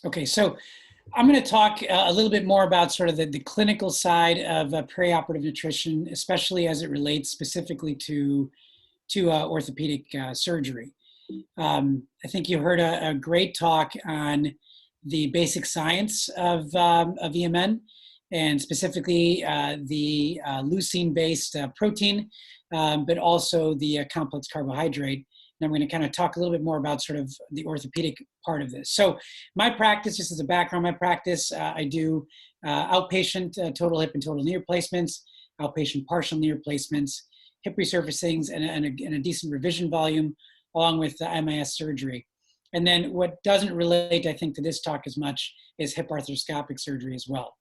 Okay, so I'm going to talk a little bit more about sort of the clinical side of perioperative nutrition, especially as it relates specifically to orthopedic surgery. I think you heard a great talk on the basic science of EMN, and specifically the leucine-based protein, but also the complex carbohydrate. And I'm going to kind of talk a little bit more about sort of the orthopedic part of this. So my practice, just as a background, my practice, I do outpatient total hip and total knee replacements, outpatient partial knee replacements, hip resurfacings, and a decent revision volume, along with the MIS surgery. And then what doesn't relate, I think, to this talk as much is hip arthroscopic surgery as well.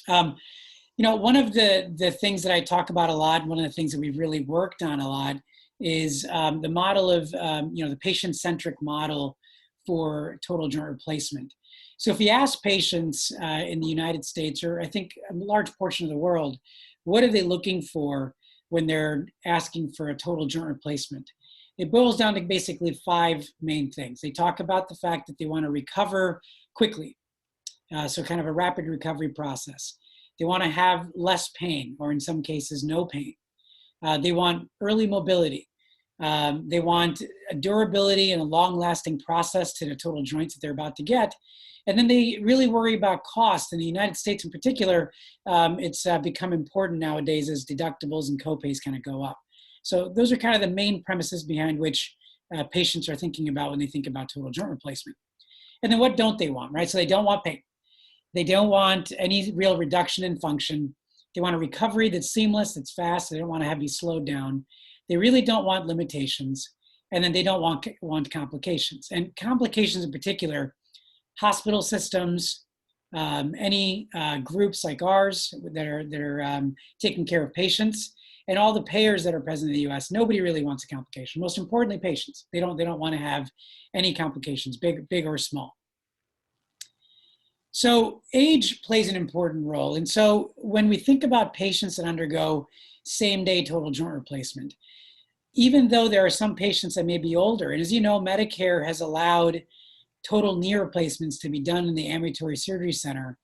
One of the things that I talk about a lot, one of the things that we've really worked on a lot is the model of, the patient-centric model for total joint replacement. So if you ask patients in the United States, or I think a large portion of the world, what are they looking for when they're asking for a total joint replacement? It boils down to basically five main things. They talk about the fact that they want to recover quickly, so kind of a rapid recovery process. They want to have less pain, or in some cases, no pain. They want early mobility. They want a durability and a long-lasting process to the total joints that they're about to get. And then they really worry about cost. In the United States in particular, it's become important nowadays as deductibles and copays kind of go up. So those are kind of the main premises behind which patients are thinking about when they think about total joint replacement. And then what don't they want, right? So they don't want pain. They don't want any real reduction in function. They want a recovery that's seamless, that's fast. They don't want to have you slowed down. They really don't want limitations. And then they don't want complications. And complications in particular, hospital systems, any groups like ours that are taking care of patients, and all the payers that are present in the U.S. Nobody really wants a complication. Most importantly, patients. They don't want to have any complications, big or small. So age plays an important role. And so when we think about patients that undergo same-day total joint replacement, even though there are some patients that may be older, and as you know, Medicare has allowed total knee replacements to be done in the ambulatory surgery center,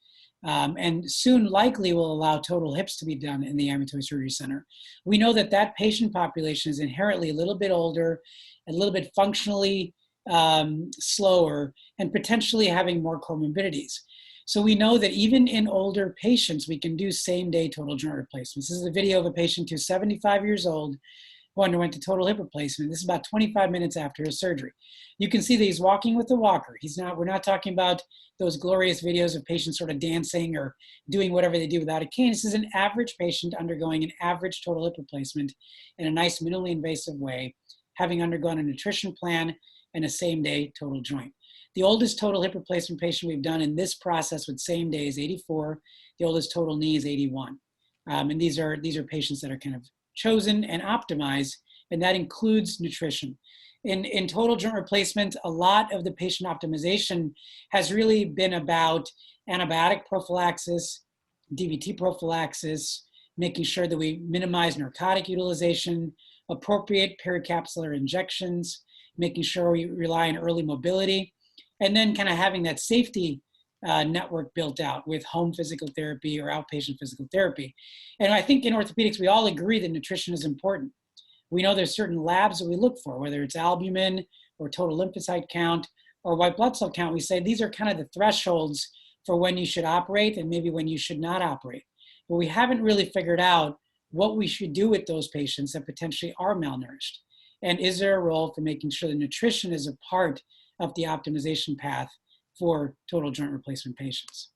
and soon likely will allow total hips to be done in the ambulatory surgery center. We know that that patient population is inherently a little bit older, a little bit functionally slower, and potentially having more comorbidities. So we know that even in older patients, we can do same-day total joint replacements. This is a video of a patient who's 75 years old who underwent a total hip replacement. This is about 25 minutes after his surgery. You can see that he's walking with a walker. We're not talking about those glorious videos of patients sort of dancing or doing whatever they do without a cane. This is an average patient undergoing an average total hip replacement in a nice minimally invasive way, having undergone a nutrition plan and a same-day total joint. The oldest total hip replacement patient we've done in this process with same day is 84. The oldest total knee is 81. And these are patients that are kind of chosen and optimized, and that includes nutrition. In total joint replacement, a lot of the patient optimization has really been about antibiotic prophylaxis, DVT prophylaxis, making sure that we minimize narcotic utilization, appropriate pericapsular injections, making sure we rely on early mobility, and then kind of having that safety network built out with home physical therapy or outpatient physical therapy. And I think in orthopedics, we all agree that nutrition is important. We know there's certain labs that we look for, whether it's albumin or total lymphocyte count or white blood cell count. We say these are kind of the thresholds for when you should operate and maybe when you should not operate. But we haven't really figured out what we should do with those patients that potentially are malnourished. And is there a role for making sure that nutrition is a part of the optimization path for total joint replacement patients?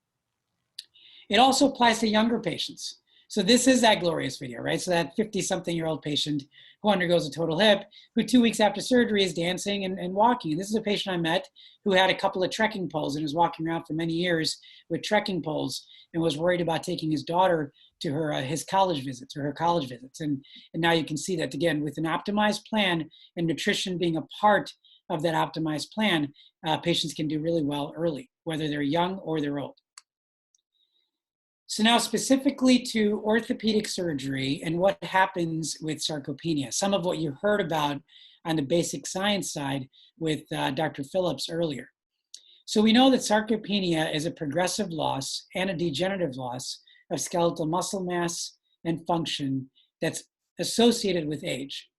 It also applies to younger patients. So this is that glorious video, right? So that 50-something-year-old patient who undergoes a total hip, who 2 weeks after surgery is dancing and walking. And this is a patient I met who had a couple of trekking poles and was walking around for many years with trekking poles and was worried about taking his daughter to his college visits or her college visits. And now you can see that, again, with an optimized plan and nutrition being a part of that optimized plan, patients can do really well early, whether they're young or they're old. So now specifically to orthopedic surgery and what happens with sarcopenia, some of what you heard about on the basic science side with Dr. Phillips earlier. So we know that sarcopenia is a progressive loss and a degenerative loss of skeletal muscle mass and function that's associated with age.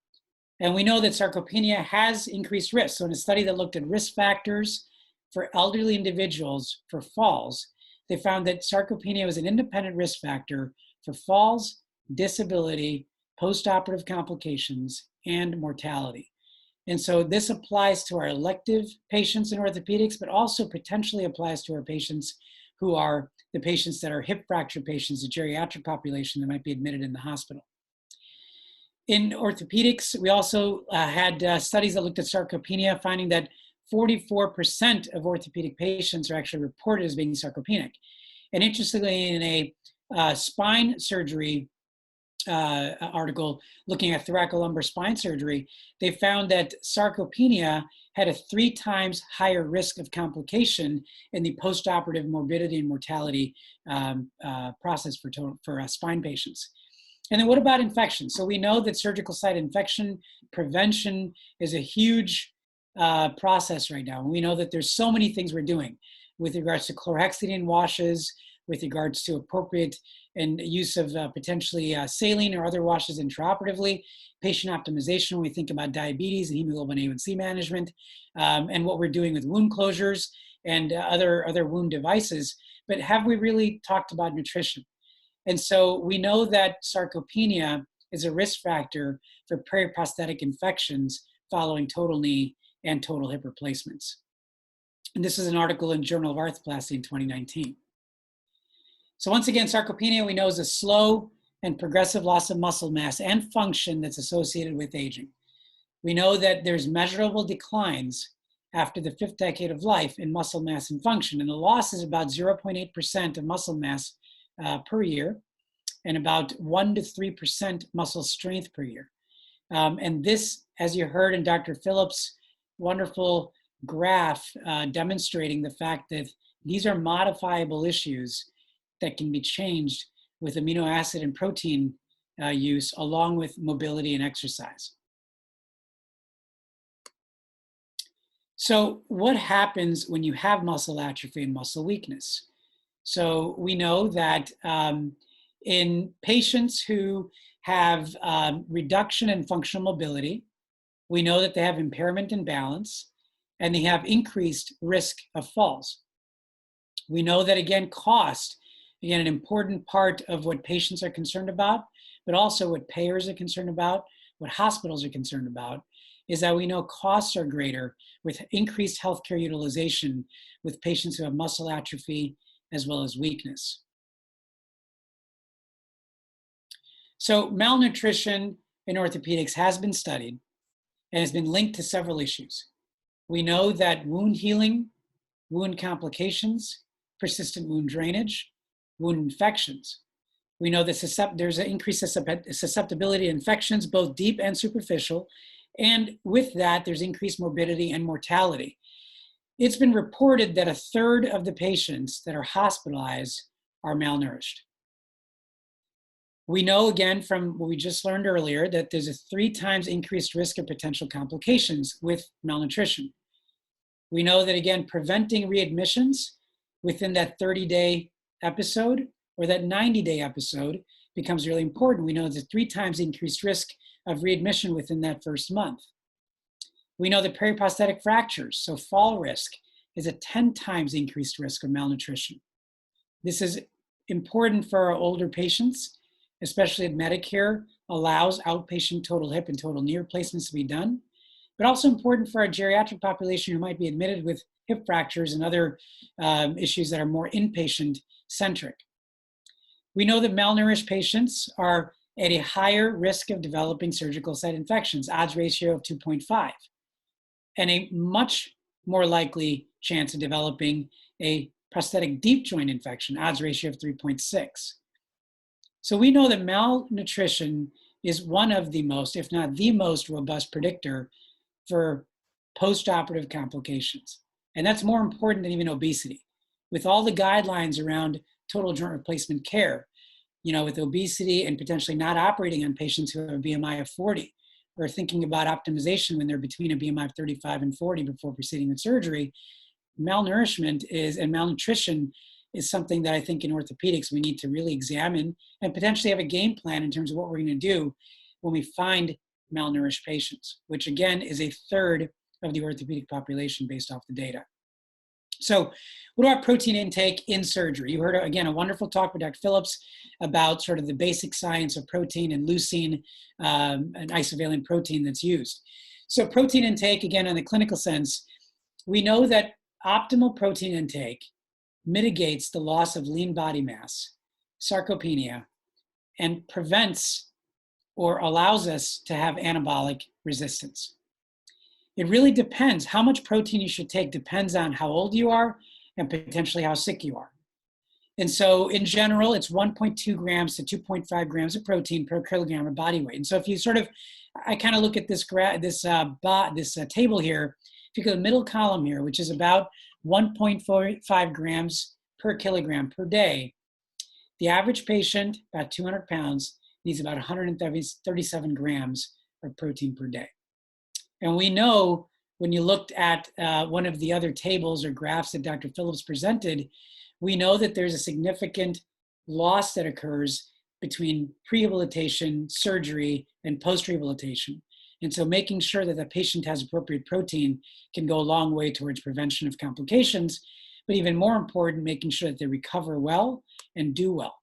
And we know that sarcopenia has increased risk. So in a study that looked at risk factors for elderly individuals for falls, they found that sarcopenia was an independent risk factor for falls, disability, postoperative complications, and mortality. And so this applies to our elective patients in orthopedics, but also potentially applies to our patients who are the patients that are hip fracture patients, the geriatric population that might be admitted in the hospital. In orthopedics, we also had studies that looked at sarcopenia, finding that 44% of orthopedic patients are actually reported as being sarcopenic. And interestingly, in a spine surgery article looking at thoracolumbar spine surgery, they found that sarcopenia had a 3 times higher risk of complication in the postoperative morbidity and mortality process for spine patients. And then what about infection? So we know that surgical site infection prevention is a huge process right now. And we know that there's so many things we're doing with regards to chlorhexidine washes, with regards to appropriate and use of potentially saline or other washes intraoperatively, patient optimization when we think about diabetes and hemoglobin A1C management, and what we're doing with wound closures and other wound devices. But have we really talked about nutrition? And so we know that sarcopenia is a risk factor for periprosthetic infections following total knee and total hip replacements. And this is an article in Journal of Arthroplasty in 2019. So once again, sarcopenia we know is a slow and progressive loss of muscle mass and function that's associated with aging. We know that there's measurable declines after the 5th decade of life in muscle mass and function, and the loss is about 0.8% of muscle mass per year, and about 1 to 3% muscle strength per year. And this, as you heard in Dr. Phillips' wonderful graph demonstrating the fact that these are modifiable issues that can be changed with amino acid and protein use, along with mobility and exercise. So what happens when you have muscle atrophy and muscle weakness? So we know that in patients who have reduction in functional mobility, we know that they have impairment in balance, and they have increased risk of falls. We know that, again, cost, again, an important part of what patients are concerned about, but also what payers are concerned about, what hospitals are concerned about, is that we know costs are greater with increased healthcare utilization with patients who have muscle atrophy as well as weakness. So malnutrition in orthopedics has been studied and has been linked to several issues. We know that wound healing, wound complications, persistent wound drainage, wound infections. We know that there's an increased susceptibility to infections, both deep and superficial, and with that, there's increased morbidity and mortality. It's been reported that 1/3 of the patients that are hospitalized are malnourished. We know, again, from what we just learned earlier, that there's a 3 times increased risk of potential complications with malnutrition. We know that, again, preventing readmissions within that 30-day episode or that 90-day episode becomes really important. We know there's a 3 times increased risk of readmission within that first month. We know that periprosthetic fractures, so fall risk, is a 10 times increased risk of malnutrition. This is important for our older patients, especially if Medicare allows outpatient total hip and total knee replacements to be done, but also important for our geriatric population who might be admitted with hip fractures and other issues that are more inpatient-centric. We know that malnourished patients are at a higher risk of developing surgical site infections, odds ratio of 2.5, and a much more likely chance of developing a prosthetic deep joint infection, odds ratio of 3.6. So we know that malnutrition is one of the most, if not the most robust predictor for postoperative complications. And that's more important than even obesity. With all the guidelines around total joint replacement care, with obesity and potentially not operating on patients who have a BMI of 40, or thinking about optimization when they're between a BMI of 35 and 40 before proceeding with surgery, malnourishment and malnutrition is something that I think in orthopedics we need to really examine and potentially have a game plan in terms of what we're going to do when we find malnourished patients, which again is a third of the orthopedic population based off the data. So what about protein intake in surgery? You heard, again, a wonderful talk by Dr. Phillips about sort of the basic science of protein and leucine, an isovalent protein that's used. So protein intake, again, in the clinical sense, we know that optimal protein intake mitigates the loss of lean body mass, sarcopenia, and prevents or allows us to have anabolic resistance. It really depends. How much protein you should take depends on how old you are and potentially how sick you are. And so in general, it's 1.2 grams to 2.5 grams of protein per kilogram of body weight. And so if you sort of, I kind of look at this table here, if you go to the middle column here, which is about 1.45 grams per kilogram per day, the average patient, about 200 pounds, needs about 137 grams of protein per day. And we know when you looked at one of the other tables or graphs that Dr. Phillips presented, we know that there's a significant loss that occurs between prehabilitation, surgery, and post-rehabilitation. And so making sure that the patient has appropriate protein can go a long way towards prevention of complications, but even more important, making sure that they recover well and do well.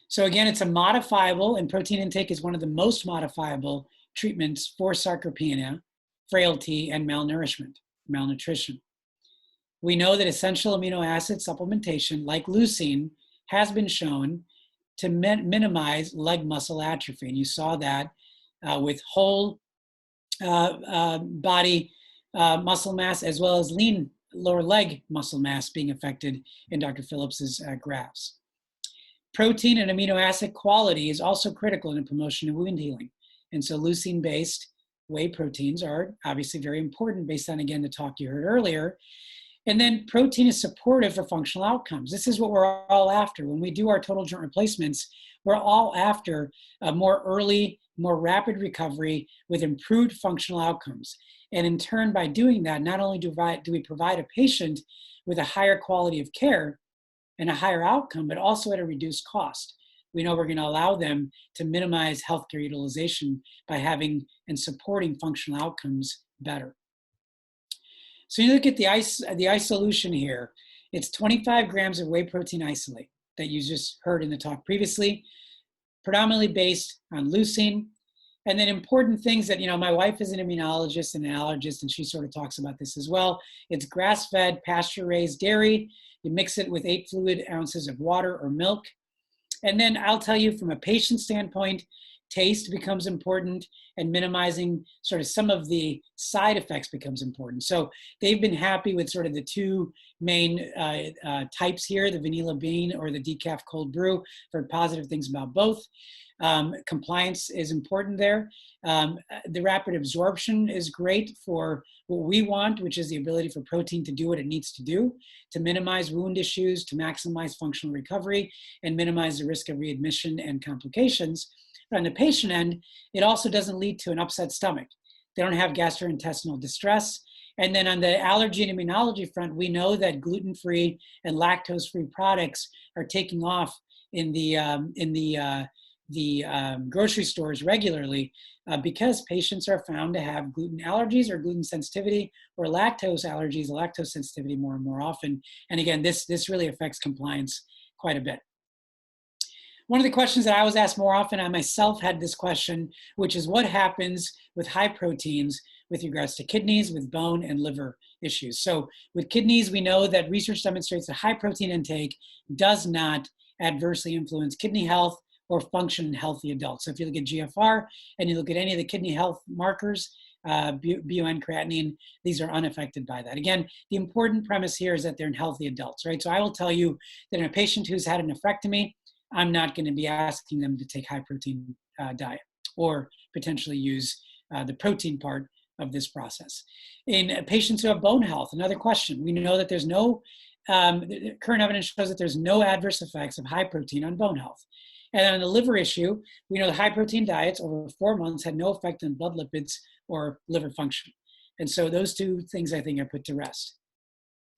So again, it's a modifiable, and protein intake is one of the most modifiable treatments for sarcopenia, frailty, and malnutrition. We know that essential amino acid supplementation, like leucine, has been shown to minimize leg muscle atrophy. And you saw that with whole body muscle mass as well as lean lower leg muscle mass being affected in Dr. Phillips's graphs. Protein and amino acid quality is also critical in the promotion of wound healing. And so leucine-based whey proteins are obviously very important based on, again, the talk you heard earlier. And then protein is supportive for functional outcomes. This is what we're all after. When we do our total joint replacements, we're all after a more early, more rapid recovery with improved functional outcomes. And in turn, by doing that, not only do we provide a patient with a higher quality of care and a higher outcome, but also at a reduced cost. We know we're going to allow them to minimize healthcare utilization by having and supporting functional outcomes better. So you look at the ice solution here. It's 25 grams of whey protein isolate that you just heard in the talk previously, predominantly based on leucine. And then important things that, my wife is an immunologist and an allergist, and she sort of talks about this as well. It's grass-fed, pasture-raised dairy. You mix it with 8 fluid ounces of water or milk. And then I'll tell you from a patient standpoint, taste becomes important, and minimizing sort of some of the side effects becomes important. So they've been happy with sort of the two main types here, the vanilla bean or the decaf cold brew, for positive things about both. Compliance is important there. The rapid absorption is great for what we want, which is the ability for protein to do what it needs to do, to minimize wound issues, to maximize functional recovery, and minimize the risk of readmission and complications. But on the patient end, it also doesn't lead to an upset stomach. They don't have gastrointestinal distress. And then on the allergy and immunology front, we know that gluten-free and lactose-free products are taking off in the grocery stores regularly because patients are found to have gluten allergies or gluten sensitivity or lactose allergies, lactose sensitivity more and more often. And again, this really affects compliance quite a bit. One of the questions that I was asked more often, I myself had this question, which is what happens with high proteins with regards to kidneys, with bone and liver issues. So with kidneys, we know that research demonstrates that high protein intake does not adversely influence kidney health or function in healthy adults. So if you look at GFR and you look at any of the kidney health markers, BUN, creatinine, these are unaffected by that. Again, the important premise here is that they're in healthy adults, right? So I will tell you that in a patient who's had a nephrectomy, I'm not going to be asking them to take high protein diet or potentially use the protein part of this process. In patients who have bone health, another question, we know that there's no, current evidence shows that there's no adverse effects of high protein on bone health. And on the liver issue, we know the high protein diets over 4 months had no effect on blood lipids or liver function. And so those two things I think are put to rest.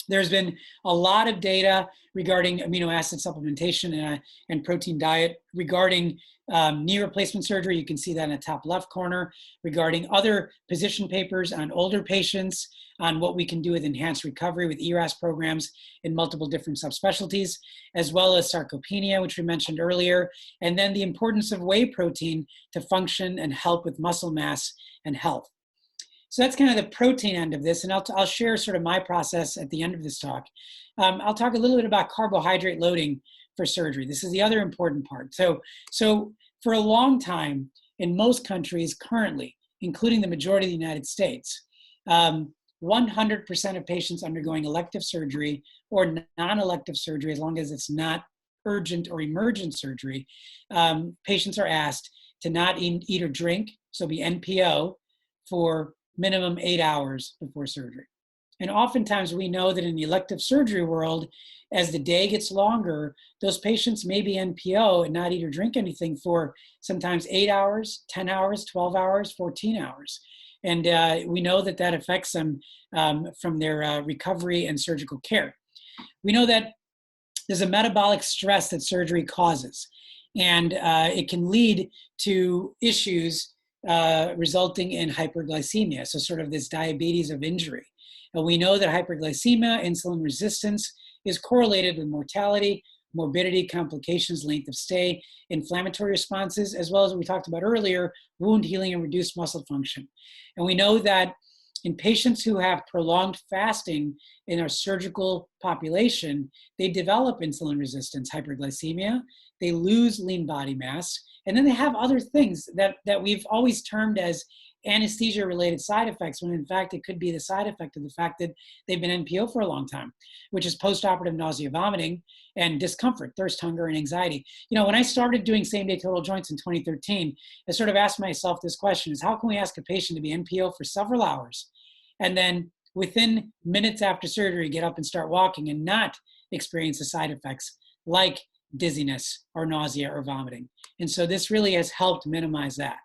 There's been a lot of data regarding amino acid supplementation and protein diet regarding knee replacement surgery. You can see that in the top left corner, regarding other position papers on older patients, on what we can do with enhanced recovery with ERAS programs in multiple different subspecialties, as well as sarcopenia, which we mentioned earlier, and then the importance of whey protein to function and help with muscle mass and health. So that's kind of the protein end of this, and I'll share sort of my process at the end of this talk. I'll talk a little bit about carbohydrate loading for surgery. This is the other important part. So for a long time, in most countries currently, including the majority of the United States, 100% of patients undergoing elective surgery or non-elective surgery, as long as it's not urgent or emergent surgery, patients are asked to not eat or drink, so be NPO, for minimum 8 hours before surgery. And oftentimes we know that in the elective surgery world, as the day gets longer, those patients may be NPO and not eat or drink anything for sometimes 8 hours, 10 hours, 12 hours, 14 hours. And we know that that affects them from their recovery and surgical care. We know that there's a metabolic stress that surgery causes, and it can lead to issues resulting in hyperglycemia, so sort of this diabetes of injury. And we know that hyperglycemia, insulin resistance, is correlated with mortality, morbidity, complications, length of stay, inflammatory responses, as well as what we talked about earlier, wound healing and reduced muscle function. And we know that in patients who have prolonged fasting in our surgical population, they develop insulin resistance, hyperglycemia, they lose lean body mass, and then they have other things that we've always termed as anesthesia-related side effects, when in fact it could be the side effect of the fact that they've been NPO for a long time, which is postoperative nausea, vomiting, and discomfort, thirst, hunger, and anxiety. You know, when I started doing same-day total joints in 2013, I sort of asked myself this question, is how can we ask a patient to be NPO for several hours and then within minutes after surgery get up and start walking and not experience the side effects like dizziness or nausea or vomiting? And so this really has helped minimize that.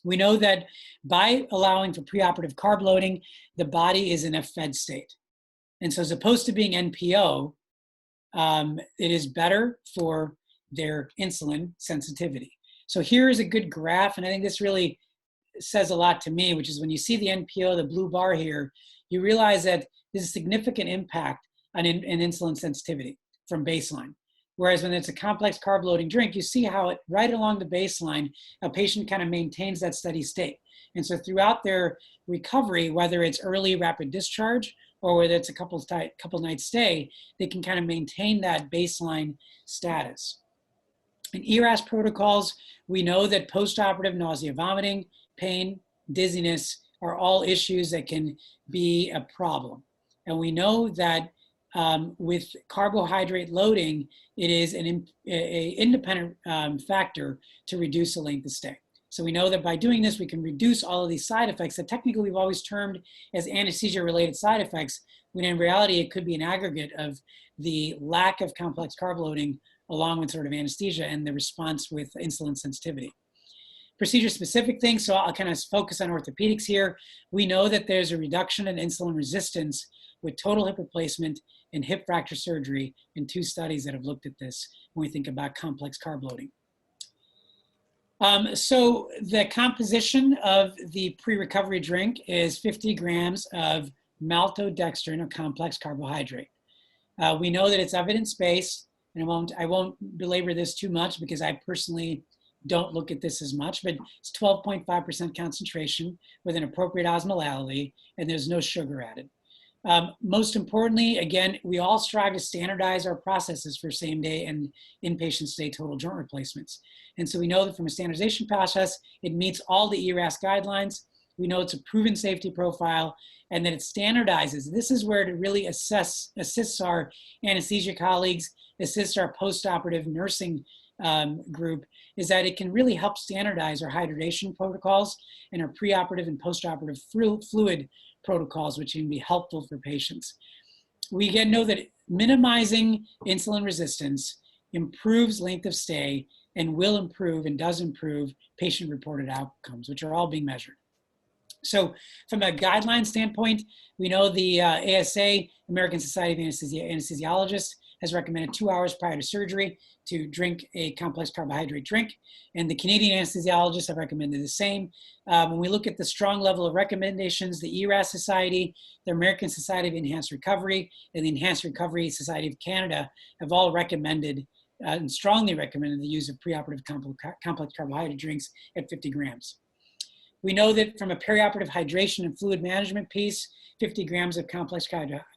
We know that by allowing for preoperative carb loading, the body is in a fed state. And so as opposed to being NPO, it is better for their insulin sensitivity. So here is a good graph, and I think this really says a lot to me, which is when you see the NPO, the blue bar here, you realize that there's a significant impact on insulin sensitivity from baseline. Whereas when it's a complex carb loading drink, you see how it right along the baseline, a patient kind of maintains that steady state. And so throughout their recovery, whether it's early rapid discharge or whether it's a couple nights stay, they can kind of maintain that baseline status. In ERAS protocols, we know that postoperative nausea, vomiting, pain, dizziness are all issues that can be a problem. And we know that with carbohydrate loading, it is an independent factor to reduce the length of stay. So we know that by doing this, we can reduce all of these side effects that technically we've always termed as anesthesia-related side effects, when in reality, it could be an aggregate of the lack of complex carb loading along with sort of anesthesia and the response with insulin sensitivity. Procedure-specific things, so I'll kind of focus on orthopedics here. We know that there's a reduction in insulin resistance with total hip replacement and hip fracture surgery in 2 studies that have looked at this when we think about complex carb loading. So the composition of the pre-recovery drink is 50 grams of maltodextrin, a complex carbohydrate. We know that it's evidence-based, and I won't belabor this too much because I personally don't look at this as much, but it's 12.5% concentration with an appropriate osmolality, and there's no sugar added. Most importantly, again, we all strive to standardize our processes for same-day and inpatient stay total joint replacements. And so we know that from a standardization process, it meets all the ERAS guidelines. We know it's a proven safety profile and that it standardizes. This is where it really assists our anesthesia colleagues, assists our postoperative nursing group, is that it can really help standardize our hydration protocols and our preoperative and postoperative fluid protocols, which can be helpful for patients. We again know that minimizing insulin resistance improves length of stay and will improve and does improve patient-reported outcomes, which are all being measured. So from a guideline standpoint, we know the ASA, American Society of Anesthesiologists, has recommended 2 hours prior to surgery to drink a complex carbohydrate drink. And the Canadian anesthesiologists have recommended the same. When we look at the strong level of recommendations, the ERAS Society, the American Society of Enhanced Recovery, and the Enhanced Recovery Society of Canada have all recommended and strongly recommended the use of preoperative complex carbohydrate drinks at 50 grams. We know that from a perioperative hydration and fluid management piece, 50 grams of complex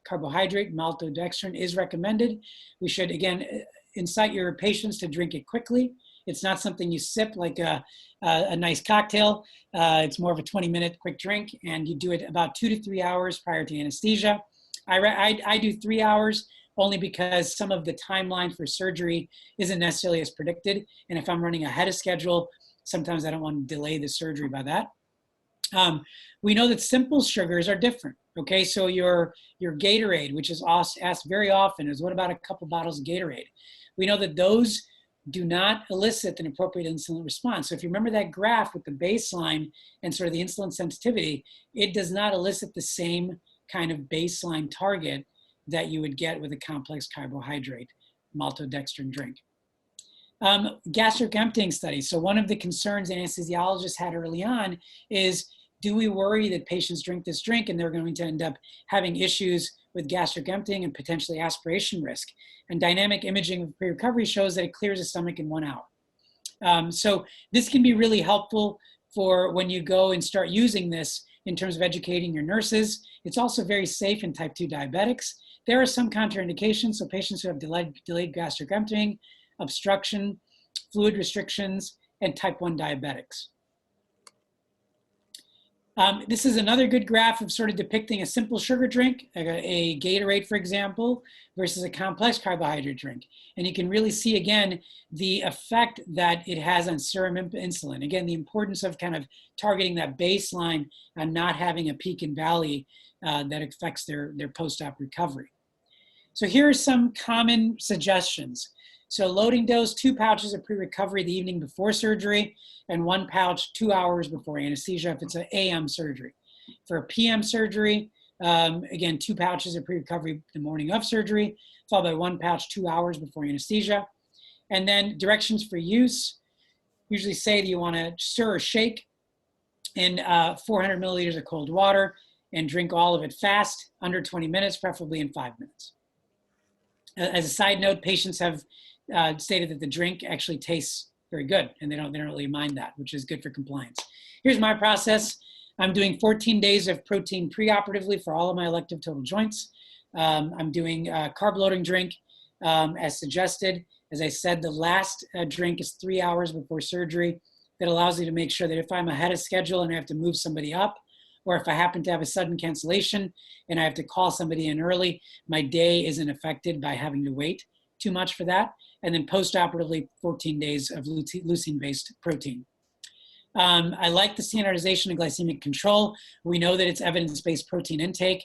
carbohydrate, maltodextrin, is recommended. We should, again, incite your patients to drink it quickly. It's not something you sip like a nice cocktail. It's more of a 20-minute quick drink, and you do it about 2 to 3 hours prior to anesthesia. I do 3 hours only because some of the timeline for surgery isn't necessarily as predicted. And if I'm running ahead of schedule, sometimes I don't want to delay the surgery by that. We know that simple sugars are different. Okay, so your Gatorade, which is asked very often, is what about a couple bottles of Gatorade? We know that those do not elicit an appropriate insulin response. So if you remember that graph with the baseline and sort of the insulin sensitivity, it does not elicit the same kind of baseline target that you would get with a complex carbohydrate maltodextrin drink. Gastric emptying studies. So one of the concerns anesthesiologists had early on is, do we worry that patients drink this drink and they're going to end up having issues with gastric emptying and potentially aspiration risk? And dynamic imaging of pre-recovery shows that it clears the stomach in 1 hour. So this can be really helpful for when you go and start using this in terms of educating your nurses. It's also very safe in type 2 diabetics. There are some contraindications, so patients who have delayed gastric emptying, obstruction, fluid restrictions, and type 1 diabetics. This is another good graph of sort of depicting a simple sugar drink, like a Gatorade, for example, versus a complex carbohydrate drink. And you can really see, again, the effect that it has on serum insulin. Again, the importance of kind of targeting that baseline and not having a peak and valley that affects their post-op recovery. So here are some common suggestions. So loading dose, 2 pouches of pre-recovery the evening before surgery, and 1 pouch 2 hours before anesthesia if it's an AM surgery. For a PM surgery, again, 2 pouches of pre-recovery the morning of surgery, followed by 1 pouch 2 hours before anesthesia. And then directions for use, usually say that you want to stir or shake in 400 milliliters of cold water and drink all of it fast, under 20 minutes, preferably in 5 minutes. As a side note, patients have stated that the drink actually tastes very good, and they don't really mind that, which is good for compliance. Here's my process. I'm doing 14 days of protein preoperatively for all of my elective total joints. I'm doing a carb loading drink as suggested. As I said, the last drink is 3 hours before surgery. That allows me to make sure that if I'm ahead of schedule and I have to move somebody up, or if I happen to have a sudden cancellation and I have to call somebody in early, my day isn't affected by having to wait too much for that. And then post-operatively, 14 days of leucine-based protein. I like the standardization of glycemic control. We know that it's evidence-based protein intake.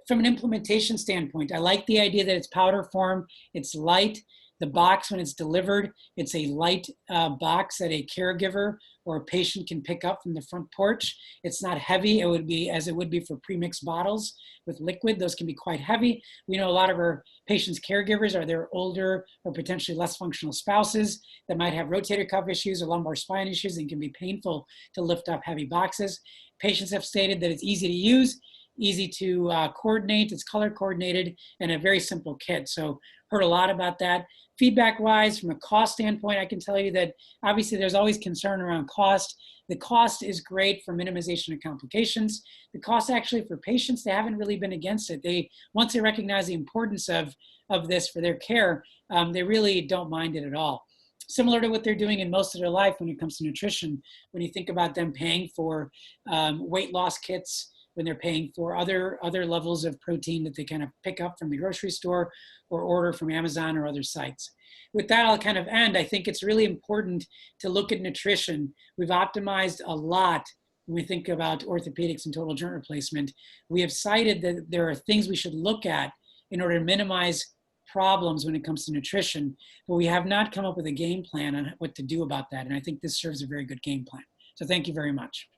From an implementation standpoint, I like the idea that it's powder form, it's light. The box, when it's delivered, it's a light box that a caregiver or a patient can pick up from the front porch. It's not heavy. It would be as it would be for premixed bottles with liquid. Those can be quite heavy. We know a lot of our patients' caregivers are their older or potentially less functional spouses that might have rotator cuff issues or lumbar spine issues and can be painful to lift up heavy boxes. Patients have stated that it's easy to use, easy to coordinate, it's color coordinated, and a very simple kit. So heard a lot about that. Feedback-wise, from a cost standpoint, I can tell you that obviously there's always concern around cost. The cost is great for minimization of complications. The cost actually for patients, they haven't really been against it. Once they recognize the importance of this for their care, they really don't mind it at all. Similar to what they're doing in most of their life when it comes to nutrition, when you think about them paying for weight loss kits, when they're paying for other levels of protein that they kind of pick up from the grocery store or order from Amazon or other sites. With that, I'll kind of end. I think it's really important to look at nutrition. We've optimized a lot when we think about orthopedics and total joint replacement. We have cited that there are things we should look at in order to minimize problems when it comes to nutrition, but we have not come up with a game plan on what to do about that. And I think this serves a very good game plan. So thank you very much.